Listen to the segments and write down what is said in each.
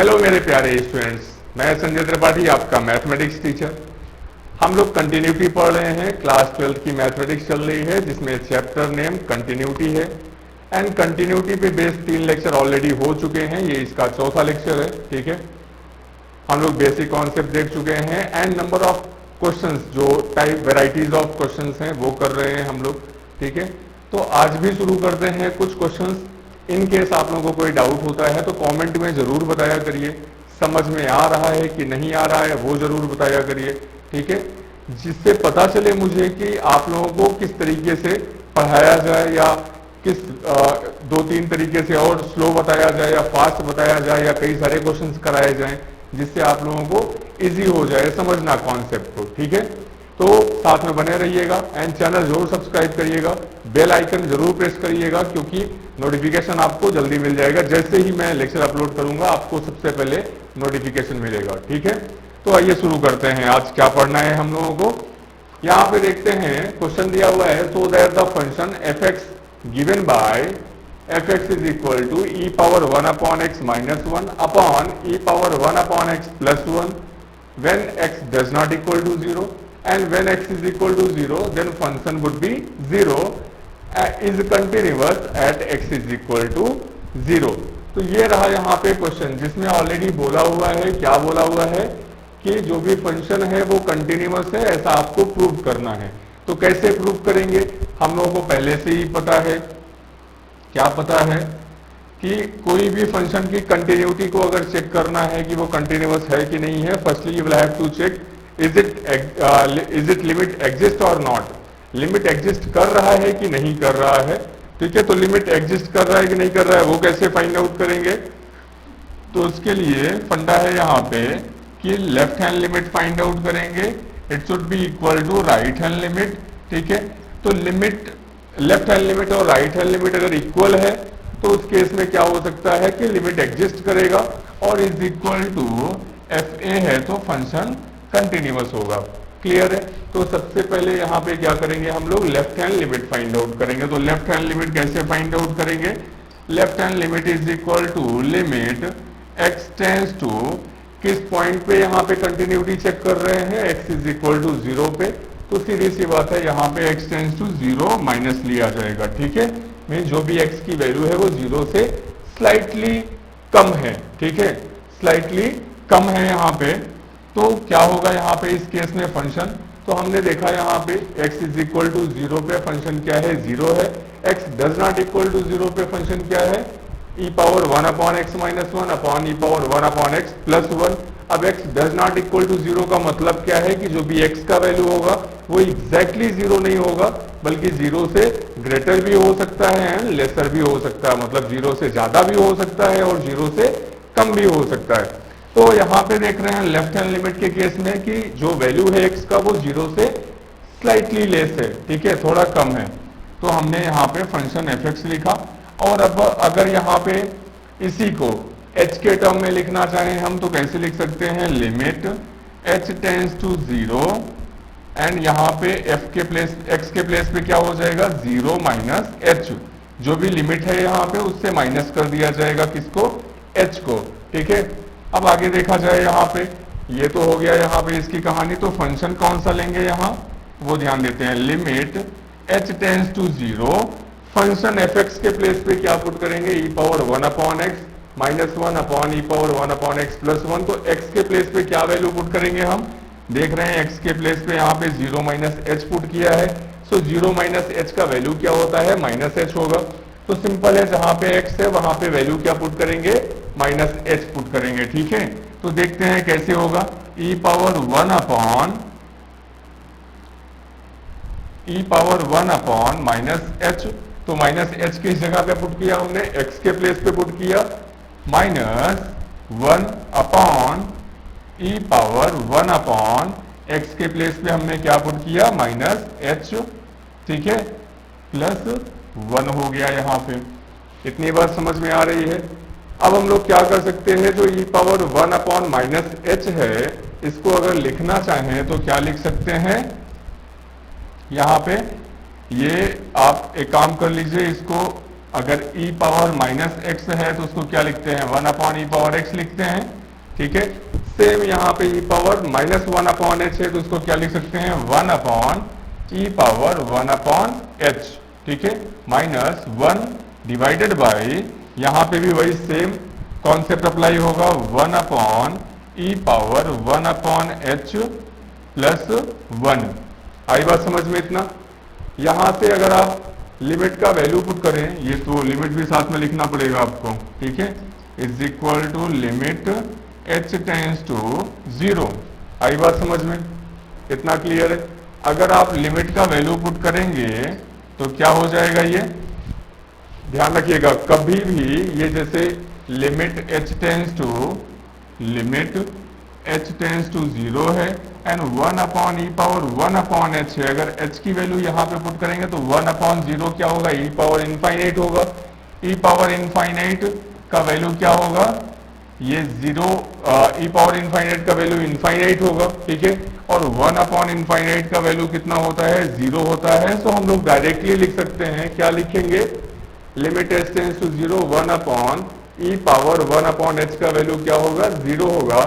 Hello मेरे प्यारे students, मैं संजय त्रिपाठी आपका मैथमेटिक्स टीचर। हम लोग कंटिन्यूटी पढ़ रहे हैं। क्लास 12 की मैथमेटिक्स चल रही है जिसमें चैप्टर नेम कंटिन्यूटी है एंड कंटिन्यूटी पे बेस्ड 3 लेक्चर ऑलरेडी हो चुके हैं। ये इसका चौथा लेक्चर है। ठीक है, हम लोग बेसिक कॉन्सेप्ट देख चुके हैं एंड नंबर ऑफ क्वेश्चंस, जो टाइप वेराइटीज ऑफ क्वेश्चंस हैं वो कर रहे हैं हम लोग। ठीक है, तो आज भी शुरू करते हैं कुछ क्वेश्चंस। इन केस आप लोगों को कोई डाउट होता है तो कमेंट में जरूर बताया करिए। समझ में आ रहा है कि नहीं आ रहा है वो जरूर बताया करिए। ठीक है, जिससे पता चले मुझे कि आप लोगों को किस तरीके से पढ़ाया जाए या किस 2-3 तरीके से और स्लो बताया जाए या फास्ट बताया जाए या कई सारे क्वेश्चंस कराए जाएं, जिससे आप लोगों को इजी हो जाए समझना कॉन्सेप्ट को। ठीक है, तो साथ में बने रहिएगा एंड चैनल जरूर सब्सक्राइब करिएगा, बेल आइकन जरूर प्रेस करिएगा क्योंकि नोटिफिकेशन आपको जल्दी मिल जाएगा। जैसे ही मैं लेक्चर अपलोड करूंगा आपको सबसे पहले नोटिफिकेशन मिलेगा। ठीक है, तो आइए शुरू करते हैं। आज क्या पढ़ना है हम लोगों को। यहाँ पे देखते हैं क्वेश्चन दिया हुआ है, सो that the function F x given by fx is equal to e power 1 upon x minus 1 upon e power 1 upon x plus 1 when x does not equal to 0 and when x is equal to 0 then function would be 0 is continuous at x is equal to 0। तो ये रहा यहाँ पे question जिसमें already बोला हुआ है, क्या बोला हुआ है कि जो भी फंक्शन है वो कंटिन्यूअस है, ऐसा आपको प्रूव करना है। तो कैसे प्रूव करेंगे, हम लोगों को पहले से ही पता है। क्या पता है कि कोई भी फंक्शन की कंटिन्यूटी को अगर चेक करना है कि वो कंटिन्यूअस है कि नहीं है, firstly you will have to check is it limit exist or not. Limit exist कर रहा है कि नहीं कर रहा है। ठीक है, तो लिमिट एग्जिस्ट कर रहा है कि नहीं कर रहा है वो कैसे फाइंड आउट करेंगे। तो उसके लिए फंडा है यहाँ पे कि left hand limit find out करेंगे। It should be equal to right hand limit. ठीक है, तो लिमिट लेफ्ट हैंड लिमिट और राइट हैंड लिमिट अगर इक्वल है तो उस केस में क्या हो सकता है कि लिमिट एग्जिस्ट करेगा और is equal to F A है तो फंक्शन कंटिन्यूअस होगा। क्लियर है। तो सबसे पहले यहाँ पे क्या करेंगे, हम लोग left hand limit find out करेंगे। तो लेफ्ट हैंड लिमिट कैसे फाइंड आउट करेंगे, left hand limit is equal to limit X tends to, किस पॉइंट पे यहाँ पे कंटिन्यूटी चेक कर रहे हैं, एक्स इज इक्वल टू 0 पे। तो सीधी सी बात है यहाँ पे x टेंड्स टू 0 माइनस लिया जाएगा। ठीक है, मीन जो भी x की वैल्यू है वो 0 से स्लाइटली कम है। ठीक है, स्लाइटली कम है यहाँ पे। तो क्या होगा यहाँ पे इस केस में फंक्शन, तो हमने देखा यहाँ पे x इज इक्वल टू 0 पे फंक्शन क्या है, 0 है। x does not equal to 0 पे फंक्शन क्या है, e power 1 upon X minus 1 upon e power 1 upon X plus 1। अब x does not equal to 0 का मतलब क्या है कि जो भी x का वैल्यू होगा वो एग्जैक्टली 0 नहीं होगा, बल्कि 0 से ग्रेटर भी हो सकता है एंड लेसर भी हो सकता है। मतलब 0 से ज्यादा भी हो सकता है और 0 से कम भी हो सकता है। तो यहाँ पे देख रहे हैं लेफ्ट हैंड लिमिट के केस में कि जो वैल्यू है x का वो 0 से स्लाइटली लेस है। ठीक है, थोड़ा कम है। तो हमने यहाँ पे फंक्शन fx लिखा। और अब अगर यहाँ पे इसी को h के टर्म में लिखना चाहें हम तो कैसे लिख सकते हैं, limit h tends to 0 and यहाँ पे x के प्लेस पे क्या हो जाएगा, 0 माइनस h। जो भी लिमिट है यहाँ पे उससे माइनस कर दिया जाएगा किसको, h को। ठीक है, अब आगे देखा जाए यहाँ पे, ये तो हो गया यहाँ पे इसकी कहानी। तो फंक्शन कौन सा लेंगे यहाँ वो ध्यान देते हैं, limit h tends to 0, function fx के प्लेस पे क्या पुट करेंगे, e power 1 upon X minus 1 upon e power 1 upon X plus 1। तो x के प्लेस पे क्या वैल्यू पुट करेंगे, हम देख रहे हैं x के प्लेस पे यहाँ पे 0 माइनस h पुट किया है। सो 0 माइनस h का वैल्यू क्या होता है, माइनस h होगा। तो सिंपल है, जहां पे x है वहां पे वैल्यू क्या पुट करेंगे, माइनस h पुट करेंगे। ठीक है, तो देखते हैं कैसे होगा, e power 1 upon minus h। तो माइनस h किस जगह पे पुट किया हमने, x के प्लेस पे पुट किया, minus 1 upon e power 1 upon x के प्लेस पे हमने क्या पुट किया, माइनस h। ठीक है, प्लस 1 हो गया यहाँ पे। इतनी बात समझ में आ रही है। अब हम लोग क्या कर सकते हैं, जो e power 1 upon minus h है इसको अगर लिखना चाहें तो क्या लिख सकते हैं, यहाँ पे ये आप एक काम कर लीजिए, इसको अगर e पावर माइनस एक्स है तो उसको क्या लिखते हैं, 1 अपॉन ई पावर एक्स लिखते हैं, ठीक है। सेम यहाँ पे e power minus 1 upon H है तो उसको क्या लिख सकते हैं, 1 अपॉन ई पावर 1 अपॉन एच, ठीक है, माइनस 1 डिवाइडेड बाई, यहाँ पे भी वही सेम कॉन्सेप्ट अप्लाई होगा, 1 अपॉन ई पावर 1 अपॉन एच प्लस 1। आई बात समझ में इतना। यहां से अगर आप लिमिट का वैल्यू पुट करें, ये तो लिमिट भी साथ में लिखना पड़ेगा आपको, ठीक है, is equal to limit h tends to 0। आई बात समझ में, इतना क्लियर है। अगर आप लिमिट का वैल्यू पुट करेंगे तो क्या हो जाएगा, ये ध्यान रखिएगा, कभी भी ये जैसे लिमिट h टेंस टू 0 है and 1 upon E power 1 upon H है, अगर h की वैल्यू यहाँ पे पुट करेंगे तो 1 अपॉन 0 क्या होगा, e पावर इनफाइनाइट होगा। e पावर इनफाइनाइट का वैल्यू क्या होगा, ये 0, e पावर इनफाइनाइट का वैल्यू इनफाइनाइट होगा, ठीक है, और 1 अपॉन इनफाइनाइट का वैल्यू कितना होता है, 0 होता है। सो हम लोग डायरेक्टली लिख सकते हैं, क्या लिखेंगे, limit h tends to 0 1 upon E power 1 upon H का वैल्यू क्या होगा, 0 होगा।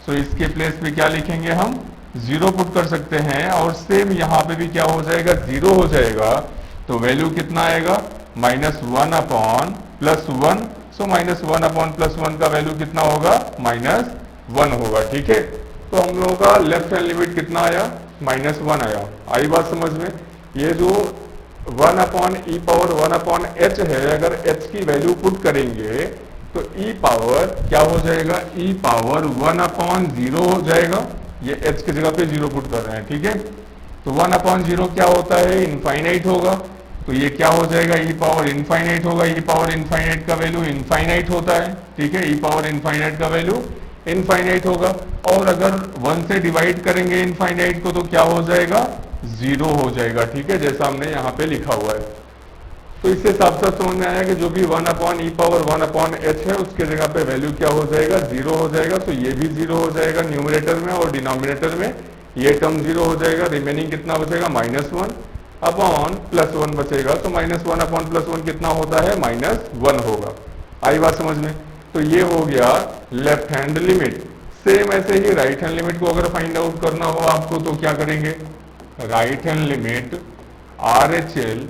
सो इसके प्लेस पे क्या लिखेंगे, हम 0 पुट कर सकते हैं, और सेम यहाँ पे भी क्या हो जाएगा, 0 हो जाएगा। तो वैल्यू कितना आएगा, minus 1 upon plus 1। So minus 1 upon plus 1 का वैल्यू कितना होगा, माइनस 1 होगा, ठीक है। तो हम लोगों का लेफ्ट हैंड लिमिट कितना आया, माइनस 1 आया। आई बात समझ में। ये जो 1 अपॉन ई पावर 1 अपॉन एच है, अगर एच की वैल्यू पुट करेंगे तो ई पावर क्या हो जाएगा, ई पावर 1 अपॉन 0 हो जाएगा। ये h की जगह पे 0 पुट कर रहे हैं, ठीक है। तो 1 अपॉन 0 क्या होता है, इनफाइनाइट होगा। तो ये क्या हो जाएगा, ई पावर इनफाइनाइट होगा। ई पावर इनफाइनाइट का वैल्यू इनफाइनाइट होता है, ठीक है, ई पावर इनफाइनाइट का वैल्यू इनफाइनाइट होगा। और अगर 1 से डिवाइड करेंगे इनफाइनाइट को तो क्या हो जाएगा, 0 हो जाएगा, ठीक है, जैसा हमने यहाँ पे लिखा हुआ है। तो इससे साफ साफ समझ में आया कि जो भी 1 अपॉन ई पावर 1 अपॉन एच है उसके जगह पे वैल्यू क्या हो जाएगा, 0 हो जाएगा। तो ये भी 0 हो जाएगा न्यूमरेटर में, और डिनोमिनेटर में ये टर्म 0 हो जाएगा। रिमेनिंग कितना बचेगा, माइनस 1 अपॉन प्लस 1 बचेगा। तो माइनस 1 अपॉन प्लस 1 कितना होता है, माइनस 1 होगा। आई बात समझ में। तो ये हो गया लेफ्ट हैंड लिमिट। सेम ऐसे ही राइट हैंड लिमिट को अगर फाइंड आउट करना हो आपको तो क्या करेंगे, right hand limit RHL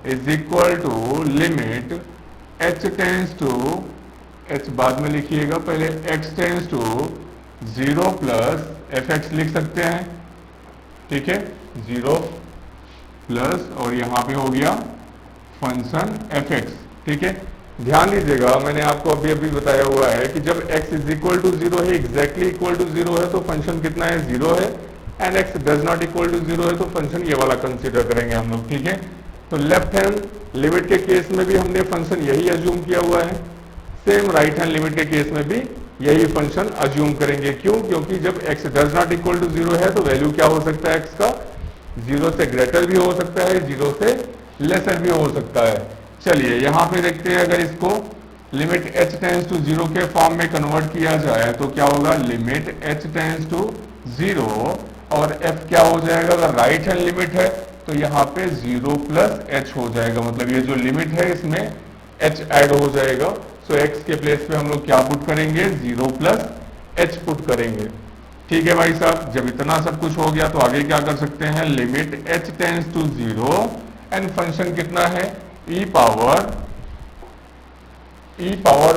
is equal to limit h tends to, h बाद में लिखिएगा, पहले x tends to 0 plus fx लिख सकते हैं, ठीक है, 0 प्लस, और यहाँ पे हो गया फंक्शन fx, ठीक है। ध्यान दीजिएगा, मैंने आपको अभी अभी बताया हुआ है कि जब x इज इक्वल टू 0 है, एग्जैक्टली इक्वल टू 0 है, तो फंक्शन कितना है, 0 है। And x does not equal to 0 है तो फंक्शन ये वाला कंसीडर करेंगे हम लोग, ठीक है। तो लेफ्ट हैंड लिमिट के केस में भी हमने फंक्शन यही अज्यूम किया हुआ है। सेम राइट हैंड लिमिट के केस में भी यही फंक्शन अज्यूम करेंगे। क्यों, क्योंकि जब x does not equal to 0 है तो वैल्यू क्या हो सकता है x का, 0 से ग्रेटर भी हो सकता है, 0 से लेसर भी हो सकता है। चलिए यहाँ पे देखते हैं, अगर इसको लिमिट h टेंस टू 0 के फॉर्म में कन्वर्ट किया जाए तो क्या होगा, लिमिट h टेंस टू 0 और f क्या हो जाएगा, अगर राइट हैंड लिमिट है तो यहाँ पे 0 प्लस h हो जाएगा। मतलब ये जो लिमिट है इसमें h ऐड हो जाएगा। सो x के प्लेस पे हम लोग क्या पुट करेंगे, 0 प्लस h पुट करेंगे, ठीक है भाई साहब। जब इतना सब कुछ हो गया तो आगे क्या कर सकते हैं, limit h tends to 0 and function कितना है, e power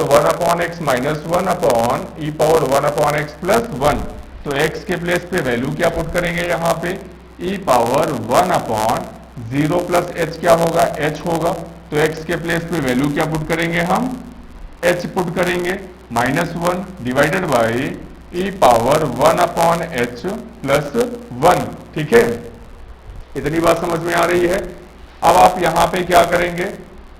1 upon X minus 1 upon e power 1 upon X plus 1। तो x के प्लेस पे वैल्यू क्या पुट करेंगे, यहाँ पे e power 1 upon 0 plus h क्या होगा, h होगा। तो x के प्लेस पे वैल्यू क्या पुट करेंगे, हम h पुट करेंगे, minus 1 divided by e power 1 upon h plus 1, ठीक है। इतनी बात समझ में आ रही है। अब आप यहाँ पे क्या करेंगे,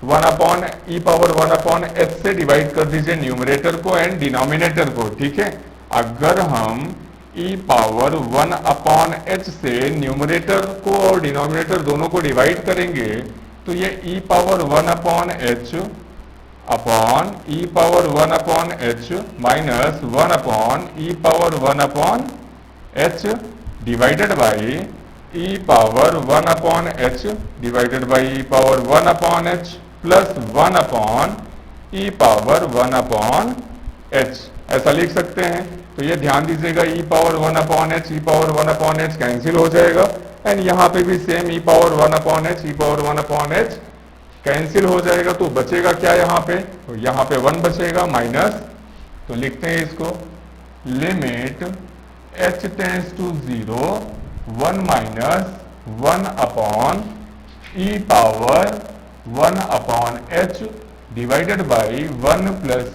1 अपॉन ई पावर 1 अपॉन एच से डिवाइड कर दीजिए न्यूमरेटर को एंड डिनोमिनेटर को, ठीक है। अगर हम ई पावर 1 अपॉन एच से न्यूमरेटर को और डिनोमिनेटर दोनों को डिवाइड करेंगे तो ये e power 1 upon h upon E power 1 upon h minus 1 upon E power 1 upon H divided by e power 1 upon H divided by e power 1 upon h plus 1 upon E power 1 upon h, ऐसा लिख सकते हैं। तो ये ध्यान दीजिएगा, ई power 1 upon H, ई power 1 upon H cancel हो जाएगा, एंड यहाँ पे भी सेम ई पावर 1 अपॉन एच, ई पावर 1 अपॉन एच कैंसिल हो जाएगा। तो बचेगा क्या यहाँ पे, तो यहाँ पे 1 बचेगा माइनस, तो लिखते हैं इसको limit h tends to 0 1 minus 1 upon E power 1 upon H divided by 1 plus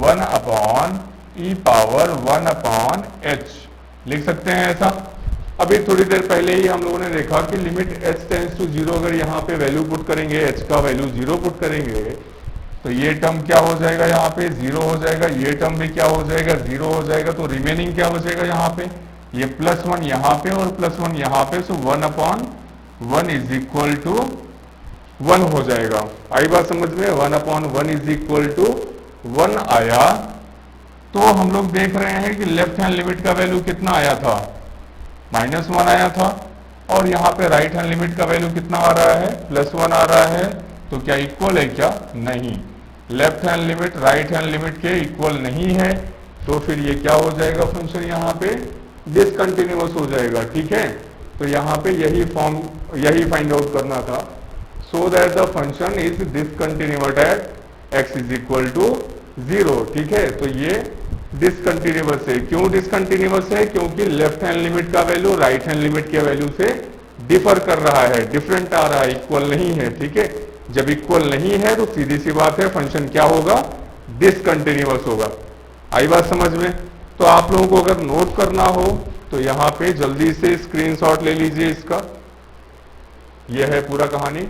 1 upon E power 1 upon H, लिख सकते हैं ऐसा। अभी थोड़ी देर पहले ही हम लोगों ने देखा कि लिमिट h टेंस टू 0, अगर यहाँ पे वैल्यू पुट करेंगे, h का वैल्यू 0 पुट करेंगे, तो ये टर्म क्या हो जाएगा, यहाँ पे 0 हो जाएगा, ये टर्म भी क्या हो जाएगा, 0 हो जाएगा। तो रिमेनिंग क्या बचेगा यहाँ पे, ये प्लस 1 यहाँ पे और प्लस 1 यहाँ पे, सो 1 अपॉन 1 इज इक्वल टू 1 हो जाएगा। आई बात समझ में, 1 अपॉन 1 इज इक्वल टू 1 आया। तो हम लोग देख रहे हैं कि लेफ्ट हैंड लिमिट का वैल्यू कितना आया था, -1 आया था, और यहाँ पे राइट हैंड लिमिट का वैल्यू कितना आ रहा है, +1 आ रहा है। तो क्या इक्वल है क्या, नहीं, left hand limit right hand limit के इक्वल नहीं है। तो फिर ये क्या हो जाएगा, फंक्शन यहाँ पे डिसकंटिन्यूअस हो जाएगा। ठीक है, तो यहाँ पे यही फाइंड आउट करना था, so that the function is discontinuous at x is equal to 0। ठीक है, तो ये डिसकंटिन्यूअस है। क्यों डिसकंटिन्यूअस है, क्योंकि लेफ्ट हैंड लिमिट का वैल्यू राइट हैंड लिमिट के वैल्यू से डिफर कर रहा है, डिफरेंट आ रहा है, इक्वल नहीं है। ठीक है, जब इक्वल नहीं है तो सीधी सी बात है, फंक्शन क्या होगा, डिसकंटिन्यूअस होगा। आई बात समझ में। तो आप लोगों को अगर नोट करना हो तो यहाँ पे जल्दी से स्क्रीनशॉट ले लीजिए इसका, यह है पूरा कहानी।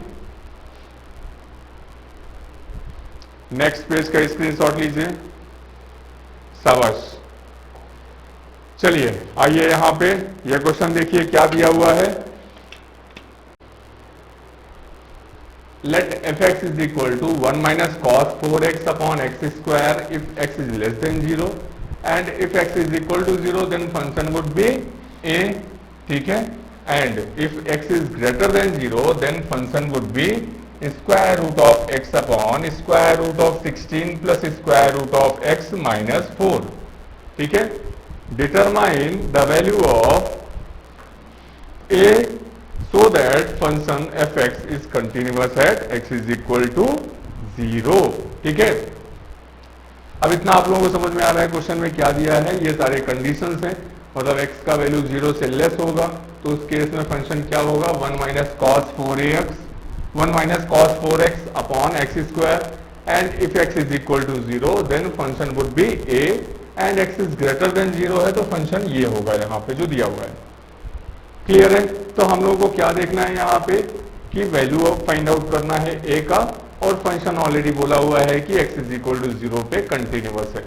नेक्स्ट पेज का स्क्रीनशॉट लीजिए, शाबाश। चलिए आइए यहाँ पे यह क्वेश्चन देखिए क्या दिया हुआ है। Let fx is equal to 1 minus cos 4x upon X square if x is less than 0 and if x is equal to 0 then function would be a। ठीक है, and if x is greater than 0 then function would be square root of x upon square root of 16 plus square root of x minus 4। ठीक है, determine the value of a so that function fx is continuous at x is equal to 0। ठीक है, अब इतना आप लोगों को समझ में आ रहा है क्वेश्चन में क्या दिया है, ये सारे कंडीशंस हैं। मतलब x का वैल्यू 0 से लेस होगा तो उस केस में फंक्शन क्या होगा, 1 minus cos 4x upon X square, and if x is equal to 0 then function would be a, and x is greater than 0 है तो फंक्शन ये होगा यहाँ पे जो दिया हुआ है। क्लियर है, तो हम लोगों को क्या देखना है यहाँ पे कि वैल्यू फाइंड आउट करना है a का, और फंक्शन ऑलरेडी बोला हुआ है कि x इज इक्वल टू 0 पे कंटिन्यूअस है।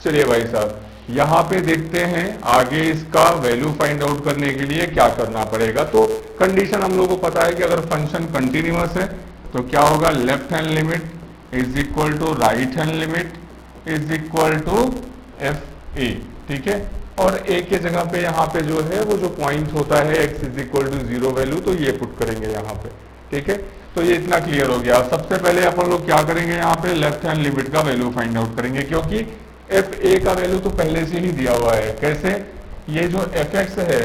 चलिए भाई साहब यहाँ पे देखते हैं आगे इसका वैल्यू फाइंड आउट करने के लिए क्या करना पड़ेगा। तो कंडीशन हम लोगों को पता है कि अगर फंक्शन कंटिन्यूअस है तो क्या होगा, left hand limit is equal to right hand limit is equal to F A. ठीक है, और a के जगह पे यहाँ पे जो है वो जो पॉइंट होता है x is equal to 0 value, तो ये पुट करेंगे यहाँ पे। ठीक है, तो ये इतना क्लियर हो गया। सबसे पहले अपन लोग क्या करेंगे, यहाँ पे लेफ्ट हैंड लिमिट का वैल्यू फाइंड आउट करेंगे, क्योंकि एफ ए का वैल्यू तो पहले से ही दिया हुआ है। कैसे, ये जो एफ एक्स है,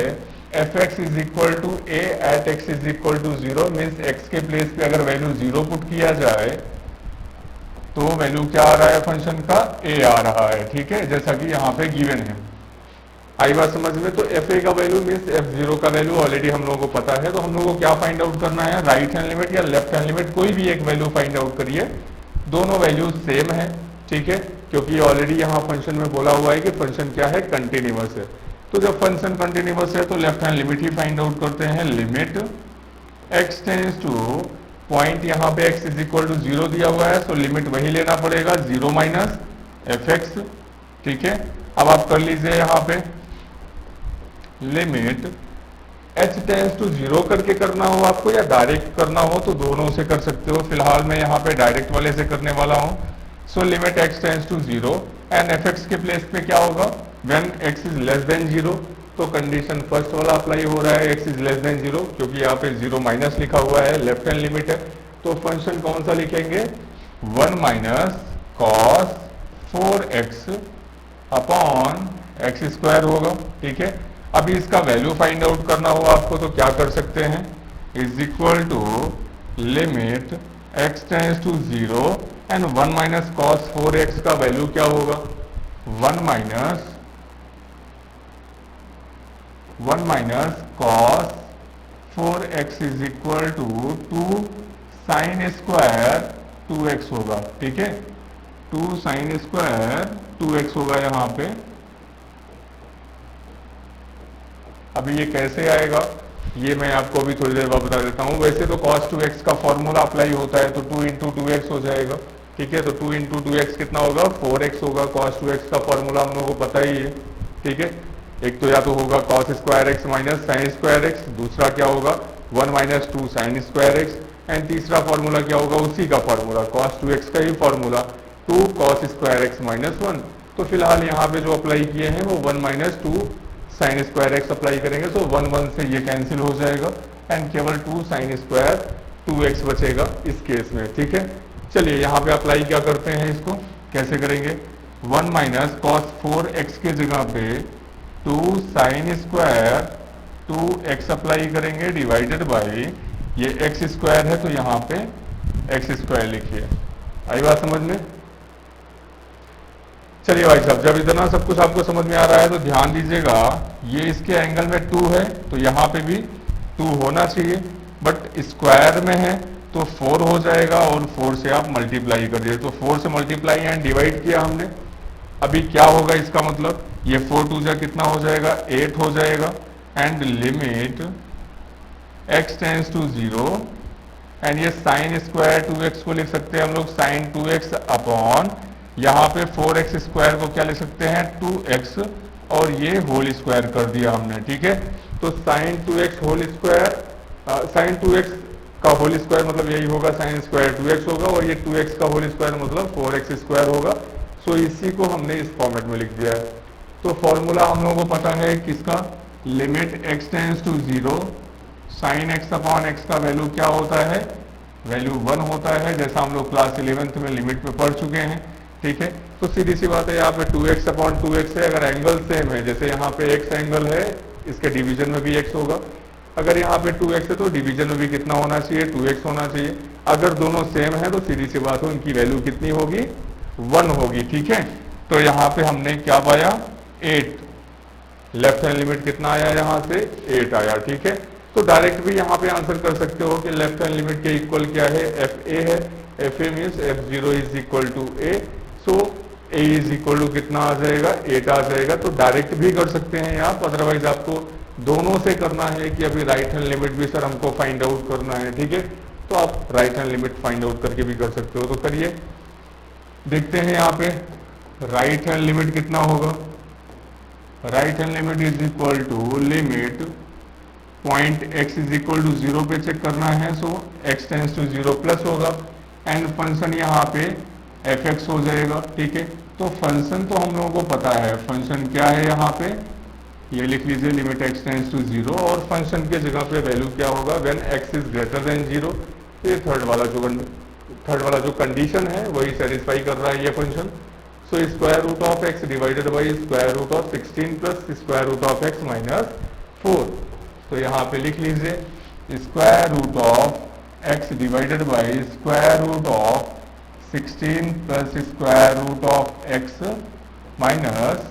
F X is equal to A at X is equal to 0 means X के प्लेस पे अगर वैल्यू 0 पुट किया जाए तो वैल्यू क्या आ रहा है फंक्शन का, ए आ रहा है। ठीक है, जैसा कि यहाँ पे गिवन है। आई बात समझ में। तो एफ ए का वैल्यू मीन्स एफ 0 का वैल्यू ऑलरेडी हम लोगों को पता है, तो हम लोगों को क्या फाइंड आउट करना है, राइट हैंड लिमिट या लेफ्ट हैंड लिमिट, कोई भी एक वैल्यू फाइंड आउट करिए। दोनों वैल्यू सेम है। ठीक है, क्योंकि ऑलरेडी यहाँ फंक्शन में बोला हुआ है कि फंक्शन क्या है, कंटिन्यूअस है। तो जब फंक्शन कंटिन्यूअस है तो लेफ्ट हैंड लिमिट ही फाइंड आउट करते हैं। Limit x tense two point, यहाँ पे x इज इक्वल टू 0 दिया हुआ है, सो लिमिट वही लेना पड़ेगा, 0 माइनस एफ एक्स। ठीक है, अब आप कर लीजिए यहाँ पे लिमिट h टेंस टू 0 करके करना हो आपको या डायरेक्ट करना हो तो दोनों से कर सकते हो। फिलहाल मैं यहाँ पे डायरेक्ट वाले से करने वाला हूँ। So limit x tends to 0 and F X के प्लेस पे क्या होगा, when x is less than 0, तो कंडीशन फर्स्ट वाला अप्लाई हो रहा है, x इज लेस देन 0, क्योंकि यहाँ पे 0 माइनस लिखा हुआ है, लेफ्ट हैंड लिमिट है, तो फंक्शन कौन सा लिखेंगे, 1 minus cos 4x upon X square होगा। ठीक है, अभी इसका वैल्यू फाइंड आउट करना हो आपको तो क्या कर सकते हैं, is equal to limit x tends to 0 and 1 minus cos 4x का वैल्यू क्या होगा, 1 minus cos 4x is equal to 2 sine square 2x होगा। ठीक है, 2 साइन स्क्वायर 2x होगा यहाँ पे। अभी ये कैसे आएगा ये मैं आपको अभी थोड़ी देर बाद बता देता हूँ। वैसे तो cos 2x का फॉर्मूला अप्लाई होता है तो 2 इंटू 2x हो जाएगा। ठीक है, तो 2 इंटू 2x कितना होगा, 4x होगा। cos 2x का फॉर्मूला हम लोगों को पता ही है। ठीक है, एक तो या तो होगा cos square x minus sine square x, दूसरा क्या होगा 1 minus 2 sine square x, and तीसरा फॉर्मूला क्या होगा, उसी का फॉर्मूला cos 2x का ही formula 2 cos square x minus 1। तो फिलहाल यहाँ पे जो अप्लाई किए हैं वो 1 minus 2 sine square x apply करेंगे तो 1 1 से ये कैंसिल हो जाएगा एंड केवल 2 साइन स्क्वायर 2x बचेगा इस केस में। ठीक है, चलिए यहाँ पे अप्लाई क्या करते हैं, इसको कैसे करेंगे, 1 माइनस कॉस 4x के जगह पे 2 साइन स्क्वायर 2x अप्लाई करेंगे डिवाइडेड बाई ये x स्क्वायर है तो यहाँ पे x स्क्वायर लिखिए। आई बात समझ में। चलिए भाई साहब, जब इतना सब कुछ आपको समझ में आ रहा है तो ध्यान दीजिएगा, ये इसके एंगल में 2 है तो यहाँ पे भी 2 होना चाहिए, बट स्क्वायर में है तो 4 हो जाएगा और 4 से आप मल्टीप्लाई कर दिए तो 4 से मल्टीप्लाई एंड डिवाइड किया हमने। अभी क्या होगा इसका मतलब, ये 4 2 जा कितना हो जाएगा, 8 हो जाएगा and limit x tends to 0 and ये साइन स्क्वायर 2x को लिख सकते हैं हम लोग साइन 2x अपॉन यहाँ पे 4x स्क्वायर को क्या लिख सकते हैं 2x और ये होल स्क्वायर कर दिया हमने। ठीक है, तो sign 2x whole square, sign 2x का होल स्क्वायर मतलब यही होगा साइन स्क्वायर 2x होगा और ये 2x का होल स्क्वायर मतलब 4x स्क्वायर होगा। सो इसी को हमने इस फॉर्मेट में लिख दिया है। तो फॉर्मूला हम लोगों को पता है किसका, limit x tends to 0 sine x upon x का वैल्यू क्या होता है, वैल्यू 1 होता है, जैसा हम लोग क्लास 11th में लिमिट में पढ़ चुके हैं। ठीक है, तो सीधी सी बात है यहाँ पे 2x अपॉन 2x है, अगर एंगल सेम है जैसे यहाँ पे x एंगल है इसके डिवीजन में भी x होगा, अगर यहाँ पे 2x है तो डिवीजन में भी कितना होना चाहिए 2x होना चाहिए। अगर दोनों सेम है तो सीधी सी बात हो इनकी वैल्यू कितनी होगी 1 होगी। ठीक है, तो यहाँ पे हमने क्या पाया 8, लेफ्ट हैंड लिमिट कितना आया यहाँ से 8 आया। ठीक है, तो डायरेक्ट भी यहाँ पे आंसर कर सकते हो कि लेफ्ट हैंड लिमिट के इक्वल क्या है, FA है, FA means F0 is equal to A, so A is equal to कितना आ जाएगा 8 आ जाएगा। तो डायरेक्ट भी कर सकते हैं आप, अदरवाइज आपको दोनों से करना है कि अभी राइट हैंड लिमिट भी सर हमको फाइंड आउट करना है। ठीक है, तो आप right hand limit find out करके भी कर सकते हो, तो करिए। देखते हैं यहाँ पे राइट हैंड लिमिट कितना होगा, right hand limit is equal to limit point x is equal to 0 पे चेक करना है, so x tends to 0 plus होगा एंड फंक्शन यहाँ पे fx हो जाएगा। ठीक है, तो फंक्शन तो हम लोगों को पता है, फंक्शन क्या है यहाँ पे ये लिख लीजिए लिमिट x टेंड्स टू 0 और फंक्शन के जगह पे वैल्यू क्या होगा when x is greater than 0। ये थर्ड वाला जो कंडीशन है वही सेटिस्फाई कर रहा है ये function. So square root of x divided by square root of 16 plus square root of x minus 4। तो यहाँ पे लिख लीजिए square root of x divided by square root of 16 plus square root of x minus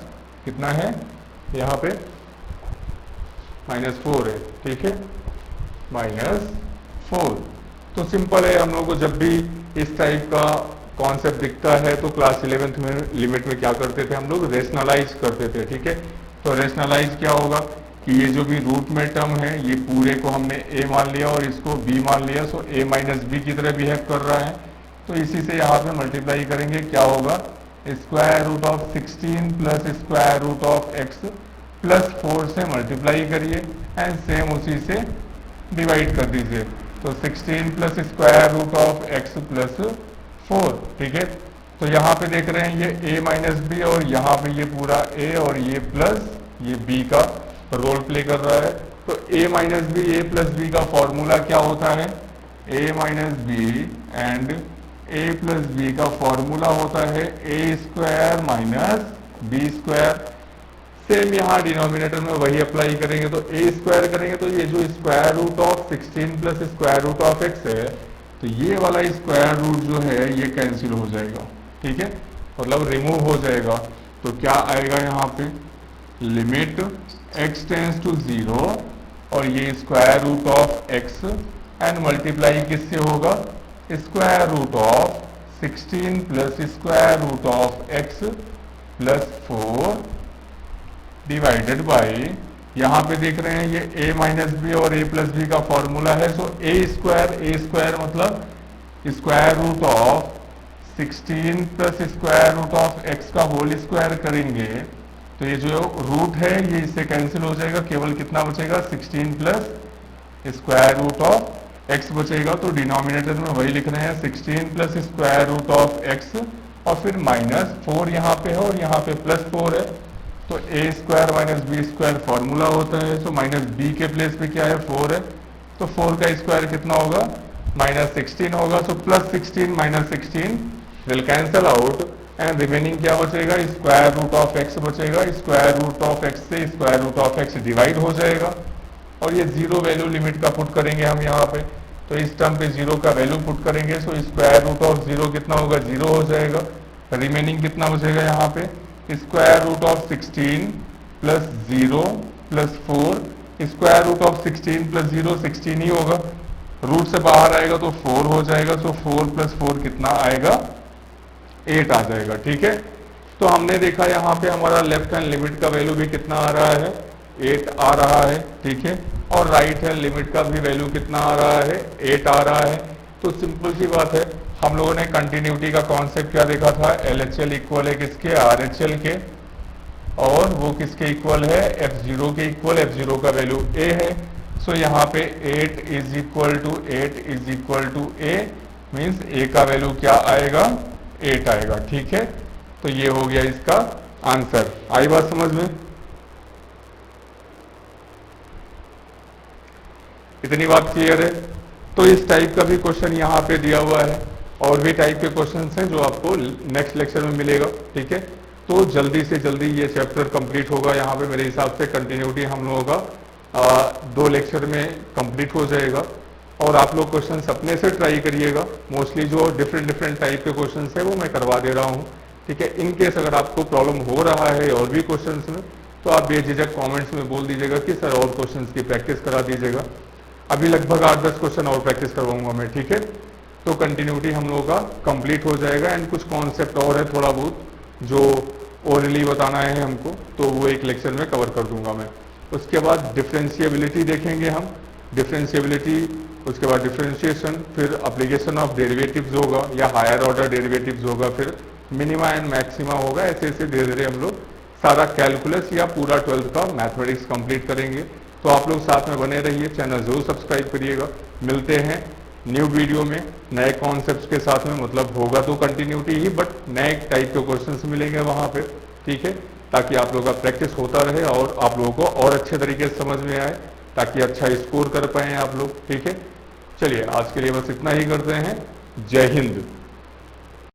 कितना है यहाँ पे -4 है। ठीक है, -4। तो सिंपल है, हम लोग को जब भी इस टाइप का कॉन्सेप्ट दिखता है तो क्लास 11th में लिमिट में क्या करते थे हम लोग रेशनलाइज करते थे। ठीक है, तो रेशनलाइज क्या होगा कि ये जो भी रूट में टर्म है ये पूरे को हमने a मान लिया और इसको b मान लिया, सो a माइनस बी की तरह बिहेव कर रहा है। तो इसी से यहाँ पे मल्टीप्लाई करेंगे, क्या होगा square root of 16 plus square root of x plus 4 से मल्टीप्लाई करिए एंड सेम उसी से डिवाइड कर दीजिए। तो 16 plus square root of x plus 4। ठीक है, तो यहाँ पे देख रहे हैं ये a माइनस बी और यहाँ पे ये पूरा a और ये प्लस ये b का रोल प्ले कर रहा है। तो a minus B a plus B का फॉर्मूला क्या होता है, A minus B and A plus B का फॉर्मूला होता है A square minus B square. Same यहाँ डिनोमिनेटर में वही अप्लाई करेंगे, तो ए स्क्वायर करेंगे तो ये जो square root of 16 plus square root of X है, तो ये वाला स्क्वायर रूट जो है ये कैंसिल हो जाएगा, ठीक है, मतलब रिमूव हो जाएगा। तो क्या आएगा यहाँ पे, लिमिट x टेंस टू 0 और ये square root of x and multiply किससे होगा, square root of 16 plus square root of x plus 4 divided by, यहाँ पे देख रहे हैं ये a माइनस बी और a प्लस बी का फॉर्मूला है। सो ए स्क्वायर मतलब square root of 16 plus square root of x का होल स्क्वायर करेंगे तो ये जो रूट है ये इससे कैंसिल हो जाएगा, केवल कितना बचेगा 16 plus square root of x बचेगा। तो डिनोमिनेटर में वही लिख रहे हैं 16 plus square root of x और फिर माइनस 4 यहाँ पे है और यहाँ पे प्लस 4 है, तो A square minus B square formula होता है। तो माइनस बी के प्लेस पे क्या है 4 है, तो 4 का स्क्वायर कितना होगा माइनस 16 होगा। So plus 16 minus 16 will cancel out and remaining क्या बचेगा, स्क्वायर रूट ऑफ एक्स बचेगा। स्क्वायर रूट ऑफ एक्स से square root of X divide हो जाएगा और ये जीरो वैल्यू लिमिट का पुट करेंगे हम यहाँ पे, तो इस टर्म पे जीरो का वैल्यू पुट करेंगे। So square root of zero कितना होगा, जीरो हो जाएगा। रिमेनिंग कितना बचेगा यहाँ पे, square root of 16 plus 0 plus 4, square root of 16 plus 0 16 ही होगा, रूट से बाहर आएगा तो 4 हो जाएगा। सो 4 प्लस 4 कितना आएगा, 8 आ जाएगा, ठीक है। तो हमने देखा यहाँ पे हमारा लेफ्ट हैंड लिमिट का वैल्यू भी कितना आ रहा है, 8 आ रहा है, ठीक है, और राइट हैंड लिमिट का भी वैल्यू कितना आ रहा है, 8 आ रहा है। तो सिंपल सी बात है, हम लोगों ने कंटिन्यूटी का कॉन्सेप्ट क्या देखा था, LHL इक्वल है किसके, RHL के, और वो किसके इक्वल है, F0 के इक्वल, F0 का वैल्यू A है। सो यहाँ पे 8 is equal to A means A का वैल्यू क्या आएगा, 8 आएगा, ठीक है। तो ये हो गया इसका आंसर। आई बात समझ में, इतनी बात क्लियर है। तो इस टाइप का भी क्वेश्चन यहाँ पे दिया हुआ है और भी टाइप के क्वेश्चंस हैं जो आपको नेक्स्ट लेक्चर में मिलेगा, ठीक है। तो जल्दी से जल्दी ये चैप्टर कंप्लीट होगा। यहाँ पे मेरे हिसाब से कंटिन्यूटी हम लोगों का 2 लेक्चर में कंप्लीट हो जाएगा और आप लोग क्वेश्चंस अपने से ट्राई करिएगा। मोस्टली जो डिफरेंट टाइप के क्वेश्चंस है वो मैं करवा दे रहा हूँ, ठीक है। इन केस अगर आपको प्रॉब्लम हो रहा है और भी क्वेश्चंस में तो आप बेझिझक कमेंट्स में बोल दीजिएगा कि सर और क्वेश्चंस की प्रैक्टिस करा दीजिएगा। अभी लगभग 8-10 क्वेश्चन और प्रैक्टिस करवाऊंगा मैं, ठीक है। तो कंटिन्यूटी हम लोगों का कंप्लीट हो जाएगा एंड कुछ कॉन्सेप्ट और है थोड़ा बहुत जो ओरली बताना है हमको, तो वो एक लेक्चर में कवर कर दूंगा मैं। उसके बाद डिफरेंशिएबिलिटी देखेंगे हम, डिफरेंशिएबिलिटी, उसके बाद डिफरेंशिएशन, फिर एप्लीकेशन ऑफ डेरिवेटिव्स होगा या हायर ऑर्डर डेरिवेटिव्स होगा, फिर मिनिमा एंड मैक्सिमा होगा। ऐसे ऐसे धीरे धीरे हम लोग सारा कैलकुलस या पूरा 12th का मैथमेटिक्स कंप्लीट करेंगे। तो आप लोग साथ में बने रहिए, चैनल जरूर सब्सक्राइब करिएगा। मिलते हैं न्यू वीडियो में नए कॉन्सेप्ट्स के साथ में, मतलब होगा तो कंटिन्यूटी ही बट नए टाइप के क्वेश्चंस मिलेंगे वहां पे, ठीक है, ताकि आप लोगों का प्रैक्टिस होता रहे और आप लोगों को और अच्छे तरीके से समझ में आए, ताकि अच्छा स्कोर कर पाए आप लोग, ठीक है। चलिए आज के लिए बस इतना ही करते हैं। जय हिंद।